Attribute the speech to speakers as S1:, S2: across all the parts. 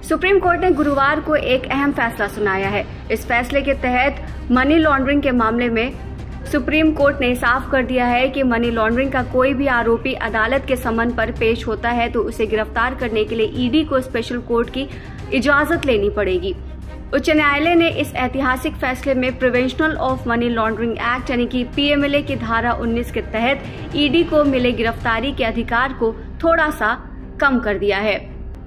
S1: Supreme court ने गुरुवार को एक अहम फैसला सुनाया है। इस फैसले के तहत मनी लॉन्ड्रिंग के मामले में सुप्रीम कोर्ट ने साफ कर दिया है कि मनी लॉन्ड्रिंग का कोई भी आरोपी अदालत के समन पर पेश होता है तो उसे गिरफ्तार करने के लिए ईडी को स्पेशल कोर्ट की इजाजत लेनी पड़ेगी। उच्च न्यायालय ने इस ऐतिहासिक फैसले में prevention of money laundering act यानी कि पीएमएलए की धारा 19 के तहत ईडी को मिले गिरफ्तारी के अधिकार को थोड़ा सा कम कर दिया है।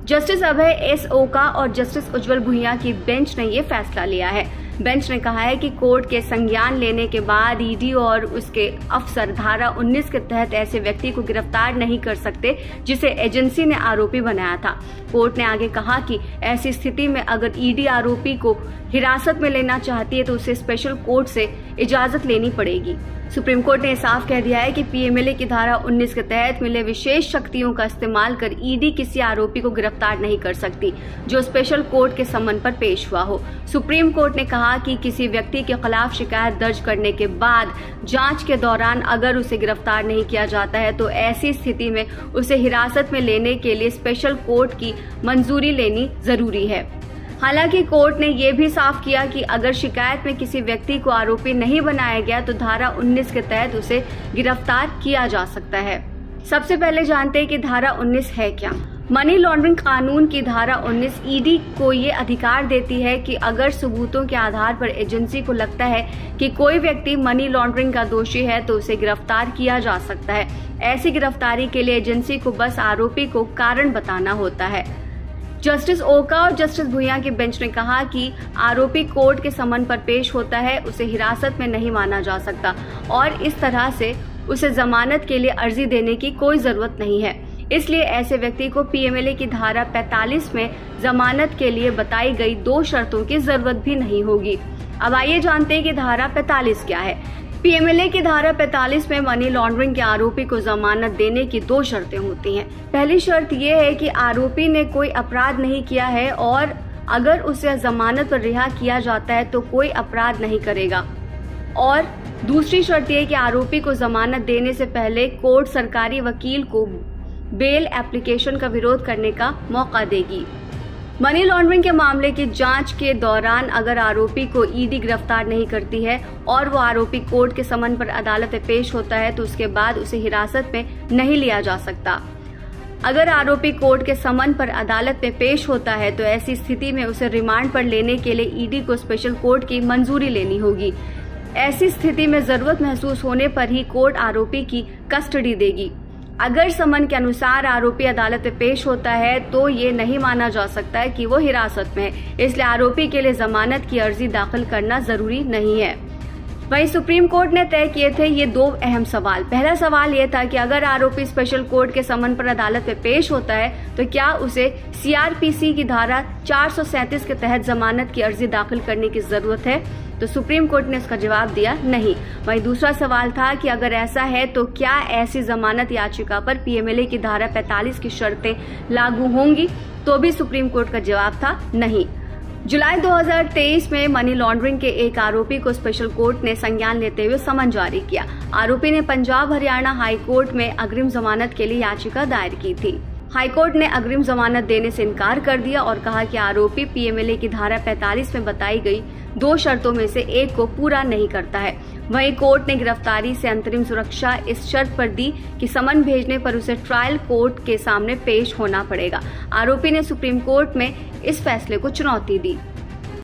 S1: जस्टिस अभय एस ओका और जस्टिस उज्जवल भुइयां की बेंच ने ये फैसला लिया है। बेंच ने कहा है कि कोर्ट के संज्ञान लेने के बाद ईडी और उसके अफसर धारा 19 के तहत ऐसे व्यक्ति को गिरफ्तार नहीं कर सकते जिसे एजेंसी ने आरोपी बनाया था। कोर्ट ने आगे कहा कि ऐसी स्थिति में अगर ईडी आरोपी को हिरासत में लेना चाहती है तो उसे स्पेशल कोर्ट से इजाजत लेनी पड़ेगी। सुप्रीम कोर्ट ने साफ कह दिया है कि पीएमएलए की धारा 19 के तहत मिले विशेष शक्तियों का इस्तेमाल कर ईडी किसी आरोपी को गिरफ्तार नहीं कर सकती जो स्पेशल कोर्ट के समन पर पेश हुआ हो। सुप्रीम कोर्ट ने कहा कि किसी व्यक्ति के खिलाफ शिकायत दर्ज करने के बाद जांच के दौरान अगर उसे गिरफ्तार नहीं किया जाता है तो ऐसी स्थिति में उसे हिरासत में लेने के लिए स्पेशल कोर्ट की मंजूरी लेनी जरूरी है। हालांकि कोर्ट ने यह भी साफ किया कि अगर शिकायत में किसी व्यक्ति को आरोपी नहीं बनाया गया तो धारा 19 के तहत उसे गिरफ्तार किया जा सकता है। सबसे पहले जानते हैं कि धारा 19 है क्या। मनी लॉन्ड्रिंग कानून की धारा 19 ईडी को ये अधिकार देती है कि अगर सबूतों के आधार पर एजेंसी को लगता है कि कोई व्यक्ति मनी लॉन्ड्रिंग का दोषी है तो उसे गिरफ्तार किया जा सकता है। ऐसी गिरफ्तारी के लिए एजेंसी को बस आरोपी को कारण बताना होता है। जस्टिस ओका और जस्टिस भुइयां की बेंच ने कहा कि आरोपी कोर्ट के समन पर पेश होता है, उसे हिरासत में नहीं माना जा सकता और इस तरह से उसे जमानत के लिए अर्जी देने की कोई जरूरत नहीं है। इसलिए ऐसे व्यक्ति को पीएमएलए की धारा 45 में जमानत के लिए बताई गई 2 शर्तों की जरूरत भी नहीं होगी। अब आइए जानते हैं कि धारा 45 क्या है। पीएमएलए की धारा 45 में मनी लॉन्ड्रिंग के आरोपी को जमानत देने की 2 शर्तें होती हैं। पहली शर्त यह है कि आरोपी ने कोई अपराध नहीं किया है और अगर उसे जमानत पर रिहा किया जाता है तो कोई अपराध नहीं करेगा। और दूसरी शर्त यह है कि आरोपी को जमानत देने से पहले कोर्ट सरकारी वकील को बेल एप्लीकेशन का विरोध करने का मौका देगी। मनी लॉन्ड्रिंग के मामले की जांच के दौरान अगर आरोपी को ईडी गिरफ्तार नहीं करती है और वो आरोपी कोर्ट के समन पर अदालत में पेश होता है तो उसके बाद उसे हिरासत में नहीं लिया जा सकता। अगर आरोपी कोर्ट के समन पर अदालत में पेश होता है तो ऐसी स्थिति में उसे रिमांड पर लेने के लिए ईडी को स्पेशल कोर्ट की मंजूरी लेनी होगी। ऐसी स्थिति में जरूरत महसूस होने पर ही कोर्ट आरोपी की कस्टडी देगी। अगर समन के अनुसार आरोपी अदालत में पेश होता है तो ये नहीं माना जा सकता है कि वो हिरासत में है, इसलिए आरोपी के लिए जमानत की अर्जी दाखिल करना जरूरी नहीं है। वहीं सुप्रीम कोर्ट ने तय किए थे ये 2 अहम सवाल। पहला सवाल ये था कि अगर आरोपी स्पेशल कोर्ट के समन पर अदालत में पेश होता है तो क्या उसे सीआरपीसी की धारा 437 के तहत जमानत की अर्जी दाखिल करने की जरूरत है, तो सुप्रीम कोर्ट ने उसका जवाब दिया नहीं। वहीं दूसरा सवाल था कि अगर ऐसा है तो क्या ऐसी जमानत याचिका पर पीएमएलए की धारा 45 की शर्तें लागू होंगी, तो भी सुप्रीम कोर्ट का जवाब था नहीं। जुलाई 2023 में मनी लॉन्ड्रिंग के एक आरोपी को स्पेशल कोर्ट ने संज्ञान लेते हुए समन जारी किया। आरोपी ने पंजाब हरियाणा हाई कोर्ट में अग्रिम जमानत के लिए याचिका दायर की थी। हाईकोर्ट ने अग्रिम जमानत देने से इनकार कर दिया और कहा कि आरोपी पीएमएलए की धारा 45 में बताई गई 2 शर्तों में से एक को पूरा नहीं करता है। वहीं कोर्ट ने गिरफ्तारी से अंतरिम सुरक्षा इस शर्त पर दी कि समन भेजने पर उसे ट्रायल कोर्ट के सामने पेश होना पड़ेगा। आरोपी ने सुप्रीम कोर्ट में इस फैसले को चुनौती दी।